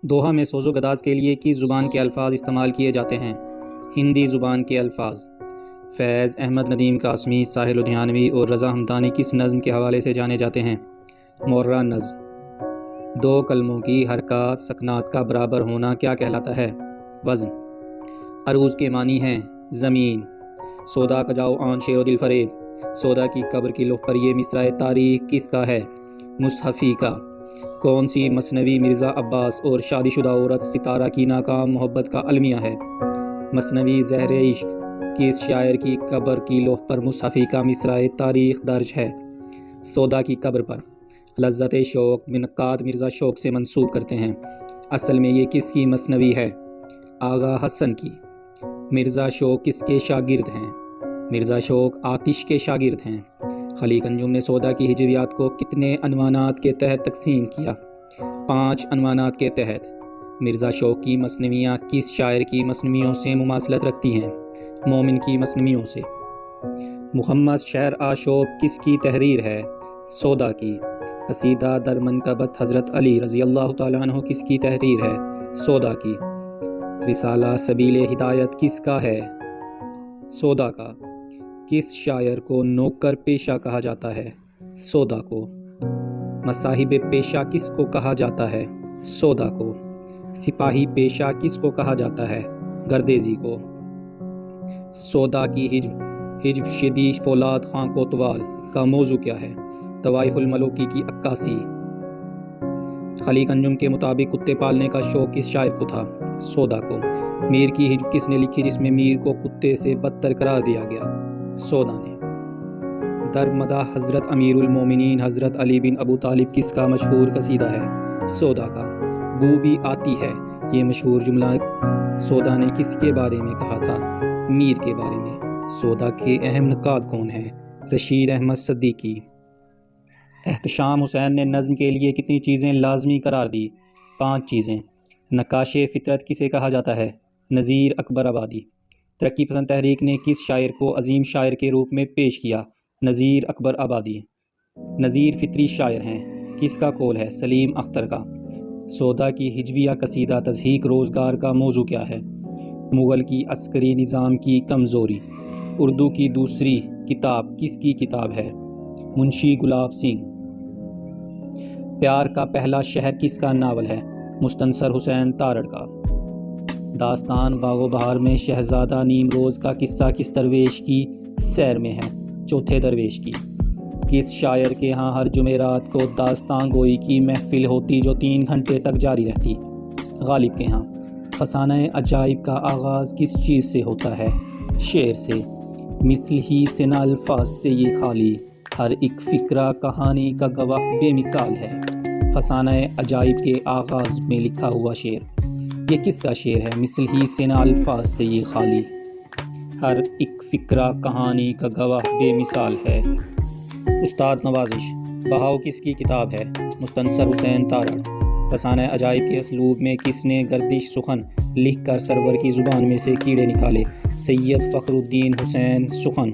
Doha میں سوز و گداز کے لیے کس زبان کے الفاظ استعمال کیے جاتے ہیں؟ ہندی زبان کے الفاظ۔ فیض احمد ندیم قاسمی، ساحل لدھیانوی اور رضا ہمدانی کس نظم کے حوالے سے جانے جاتے ہیں؟ مورہ نظم۔ دو کلموں کی حرکات سکنات کا برابر ہونا کیا کہلاتا ہے؟ وزن۔ عروض کے معنی ہیں زمین۔ سودا کا جاؤ آن شیر و دل فریب، سودا کی قبر کی لوح پر یہ مصرع تاریخ کس کا ہے؟ مصحفی کا۔ کون سی مثنوی مرزا عباس اور شادی شدہ عورت ستارہ کی ناکام محبت کا المیہ ہے؟ مثنوی زہر عشق۔ کس شاعر کی قبر کی لوح پر مصحفی کا مصرع تاریخ درج ہے؟ سودا کی قبر پر۔ لذت شوق منقاد مرزا شوق سے منسوب کرتے ہیں، اصل میں یہ کس کی مثنوی ہے؟ آغا حسن کی۔ مرزا شوق کس کے شاگرد ہیں؟ مرزا شوق آتش کے شاگرد ہیں۔ خلیق انجم نے سودا کی ہجویات کو کتنے عنوانات کے تحت تقسیم کیا؟ 5 عنوانات کے تحت۔ مرزا شوق کی مثنویاں کس شاعر کی مثنویوں سے مماثلت رکھتی ہیں؟ مومن کی مثنویوں سے۔ محمد شہر آشوب کس کی تحریر ہے؟ سودا کی۔ قصیدہ در منقبت حضرت علی رضی اللہ تعالیٰ عنہ کس کی تحریر ہے؟ سودا کی۔ رسالہ سبیل ہدایت کس کا ہے؟ سودا کا۔ کس شاعر کو نوکر پیشہ کہا جاتا ہے؟ سودا کو۔ مصاحب پیشہ کس کو کہا جاتا ہے؟ سودا کو۔ سپاہی پیشہ کس کو کہا جاتا ہے؟ گردیزی کو۔ سودا کی ہجو شدی فولاد خان کوتوال کا موضوع کیا ہے؟ طوائف الملوکی کی عکاسی۔ خلیق انجم کے مطابق کتے پالنے کا شوق کس شاعر کو تھا؟ سودا کو۔ میر کی ہجو کس نے لکھی جس میں میر کو کتے سے بدتر قرار دیا گیا؟ سودا نے۔ در مدح حضرت امیر المومنین حضرت علی بن ابو طالب کس کا مشہور قصیدہ ہے؟ سودا کا۔ بو بھی آتی ہے، یہ مشہور جملہ سودا نے کس کے بارے میں کہا تھا؟ میر کے بارے میں۔ سودا کے اہم نقاد کون ہیں؟ رشید احمد صدیقی۔ احتشام حسین نے نظم کے لیے کتنی چیزیں لازمی قرار دی؟ 5 چیزیں۔ نقاش فطرت کسے کہا جاتا ہے؟ نذیر اکبر آبادی۔ ترقی پسند تحریک نے کس شاعر کو عظیم شاعر کے روپ میں پیش کیا؟ نذیر اکبر آبادی۔ نذیر فطری شاعر ہیں، کس کا قول ہے؟ سلیم اختر کا۔ سودا کی ہجویہ قصیدہ تضحیک روزگار کا موضوع کیا ہے؟ مغل کی عسکری نظام کی کمزوری۔ اردو کی دوسری کتاب کس کی کتاب ہے؟ منشی گلاب سنگھ۔ پیار کا پہلا شہر کس کا ناول ہے؟ مستنصر حسین تارڑ کا۔ داستان باغ و بہار میں شہزادہ نیم روز کا قصہ کس درویش کی سیر میں ہے؟ چوتھے درویش کی۔ کس شاعر کے ہاں ہر جمعرات کو داستان گوئی کی محفل ہوتی جو 3 گھنٹے تک جاری رہتی؟ غالب کے ہاں۔ فسانہ عجائب کا آغاز کس چیز سے ہوتا ہے؟ شعر سے۔ مثل ہی سے نہ الفاظ سے یہ خالی، ہر ایک فکرہ کہانی کا گواہ بے مثال ہے۔ فسانہ عجائب کے آغاز میں لکھا ہوا شعر یہ کس کا شعر ہے؟ مثل ہی سے نہ الفاظ سے یہ خالی، ہر ایک فکرہ کہانی کا گواہ بے مثال ہے۔ استاد نوازش۔ بہاؤ کس کی کتاب ہے؟ مستنصر حسین تارڑ۔ فسانہ عجائب کے اسلوب میں کس نے گردش سخن لکھ کر سرور کی زبان میں سے کیڑے نکالے؟ سید فخر الدین حسین سخن۔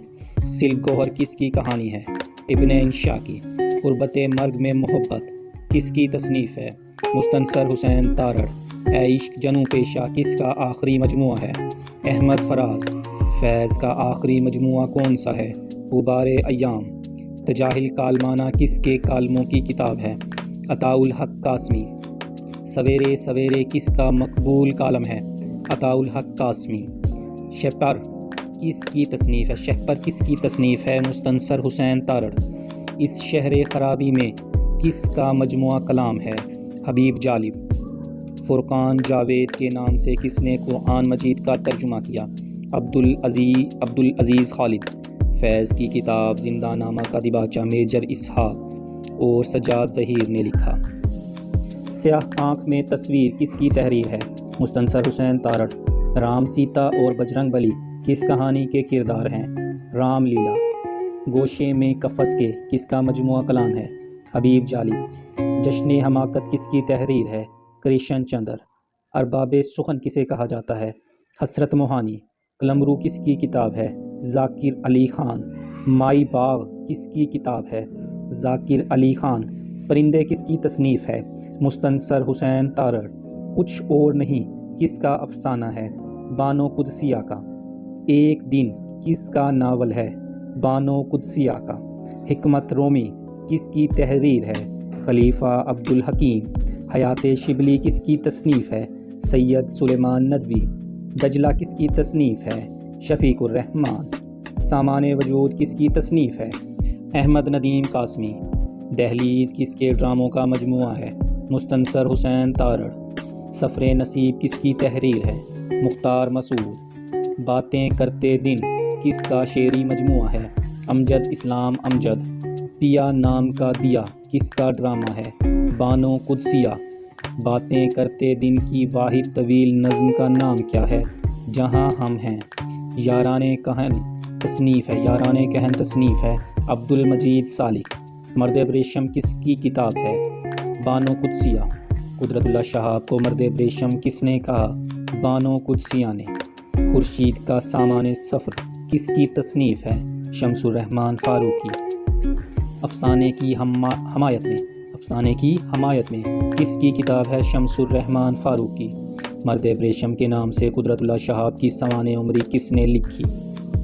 سلک گوہر کس کی کہانی ہے؟ ابن انشا کی۔ غربت مرگ میں محبت کس کی تصنیف ہے؟ مستنصر حسین تارڑ۔ اے عشق جنوں پیشہ کس کا آخری مجموعہ ہے؟ احمد فراز۔ فیض کا آخری مجموعہ کون سا ہے؟ غبار ایام۔ تجاہل کالمانہ کس کے کالموں کی کتاب ہے؟ عطاء الحق قاسمی۔ سویرے سویرے کس کا مقبول کالم ہے؟ عطاء الحق قاسمی۔ شہپر کس کی تصنیف ہے؟ شہپر کس کی تصنیف ہے؟ مستنصر حسین تارڑ۔ اس شہر خرابی میں کس کا مجموعہ کلام ہے؟ حبیب جالب۔ فرقان جاوید کے نام سے کس نے قرآن مجید کا ترجمہ کیا؟ عبدالعزیز خالد۔ فیض کی کتاب زندہ نامہ کا دیباچہ میجر اسحاق اور سجاد ظہیر نے لکھا۔ سیاہ آنکھ میں تصویر کس کی تحریر ہے؟ مستنصر حسین تارڑ۔ رام سیتا اور بجرنگ بلی کس کہانی کے کردار ہیں؟ رام لیلا۔ گوشے میں قفس کے کس کا مجموعہ کلام ہے؟ حبیب جالب۔ جشن حماقت کس کی تحریر ہے؟ کرشن چندر۔ ارباب سخن کسے کہا جاتا ہے؟ حسرت موہانی۔ قلمرو کس کی کتاب ہے؟ ذاکر علی خان۔ مائی باغ کس کی کتاب ہے؟ ذاکر علی خان۔ پرندے کس کی تصنیف ہے؟ مستنصر حسین تارڑ۔ کچھ اور نہیں کس کا افسانہ ہے؟ بانو قدسیہ کا۔ ایک دن کس کا ناول ہے؟ بانو قدسیہ کا۔ حکمت رومی کس کی تحریر ہے؟ خلیفہ عبدالحکیم۔ حیات شبلی کس کی تصنیف ہے؟ سید سلیمان ندوی۔ دجلہ کس کی تصنیف ہے؟ شفیق الرحمان۔ سامان وجود کس کی تصنیف ہے؟ احمد ندیم قاسمی۔ دہلیز کس کے ڈراموں کا مجموعہ ہے؟ مستنصر حسین تارڑ۔ سفر نصیب کس کی تحریر ہے؟ مختار مسعود۔ باتیں کرتے دن کس کا شعری مجموعہ ہے؟ امجد اسلام امجد۔ پیا نام کا دیا کس کا ڈرامہ ہے؟ بانو قدسیہ۔ باتیں کرتے دن کی واحد طویل نظم کا نام کیا ہے؟ جہاں ہم ہیں۔ یاران کہن تصنیف ہے عبد المجید سالک۔ مرد ابریشم کس کی کتاب ہے؟ بانو قدسیہ۔ قدرت اللہ شہاب کو مرد ابریشم کس نے کہا؟ بانو قدسیہ نے۔ خورشید کا سامان سفر کس کی تصنیف ہے؟ شمس الرحمن فاروقی۔ افسانے کی حمایت میں کس کی کتاب ہے؟ شمس الرحمن فاروقی۔ مرد ابریشم کے نام سے قدرت اللہ شہاب کی سوانح عمری کس نے لکھی؟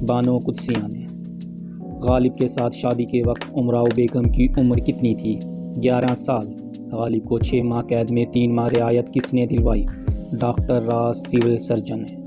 بانو قدسیہ نے۔ غالب کے ساتھ شادی کے وقت امراؤ بیگم کی عمر کتنی تھی؟ 11 سال۔ غالب کو 6 ماہ قید میں 3 ماہ رعایت کس نے دلوائی؟ ڈاکٹر راز سول سرجن ہے۔